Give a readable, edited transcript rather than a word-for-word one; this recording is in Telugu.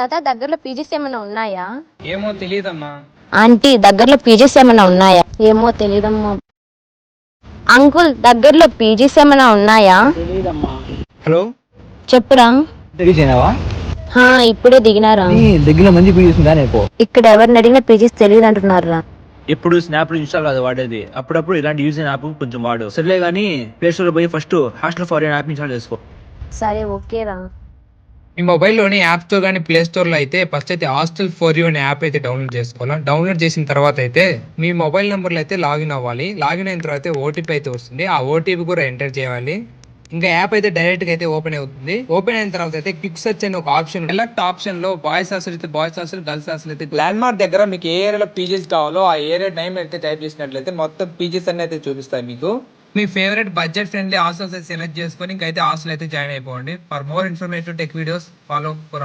తాత దగ్గరలో పీజీస్ ఏమైనా ఉన్నాయా? ఏమో తెలియదమ్మా. ఆంటీ దగ్గరలో పీజీస్ ఏమైనా ఉన్నాయా? ఏమో తెలియదమ్మా. అంకుల్ దగ్గరలో పీజీస్ ఏమైనా ఉన్నాయా? తెలియదమ్మా. హలో, చెప్పురా. తెలియజేనావా? ఇప్పుడే దిగినారా? దగ్గర మంచి పీజీస్ ఉందా నేర్పో. ఇక్కడ ఎవరిని అడిగినా పీజీస్ తెలియదు అంటున్నారా? ఎప్పుడు స్నాప్ ఇన్స్టాల్ కాదు వాడేది, అప్పుడప్పుడు ఇలాంటి యూజ్ యాప్ కొంచెం వాడు. సర్లే కానీ ప్లే స్టోర్ పోయి first hostel for app install చేసుకో. సరే ఓకేరా. మీ మొబైల్లోని యాప్ స్టోర్ కానీ ప్లే స్టోర్లో అయితే ఫస్ట్ అయితే హాస్టల్ ఫర్ యూ అనే యాప్ అయితే డౌన్లోడ్ చేసుకోవాలి. డౌన్లోడ్ చేసిన తర్వాత అయితే మీ మొబైల్ నెంబర్లో అయితే లాగిన్ అవ్వాలి. లాగిన్ అయిన తర్వాత ఓటీపీ అయితే వస్తుంది. ఆ ఓటీపీ కూడా ఎంటర్ చేయాలి. ఇంకా యాప్ అయితే డైరెక్ట్గా అయితే ఓపెన్ అవుతుంది. ఓపెన్ అయిన తర్వాత అయితే క్విక్ సెర్చ్ అనే ఒక ఆప్షన్, సెలెక్ట్ ఆప్షన్ లో బాయ్స్ హాస్టల్ అయితే బాయ్స్ హాస్టల్, గర్ల్స్ హాస్టల్ అయితే ల్యాండ్ మార్క్ దగ్గర మీకు ఏ ఏరియాలో పీజీస్ కావాలో ఆ ఏరియా టైం అయితే టైప్ చేసినట్లయితే మొత్తం పీజీస్ అన్ని అయితే చూపిస్తాయి మీకు. మీ ఫేవరెట్ బడ్జెట్ ఫ్రెండ్లీ హాస్టల్స్ అయితే సెలెక్ట్ చేసుకొని ఇంకైతే హాస్టల్ అయితే జాయిన్ అయిపోండి. For more informative tech videos follow for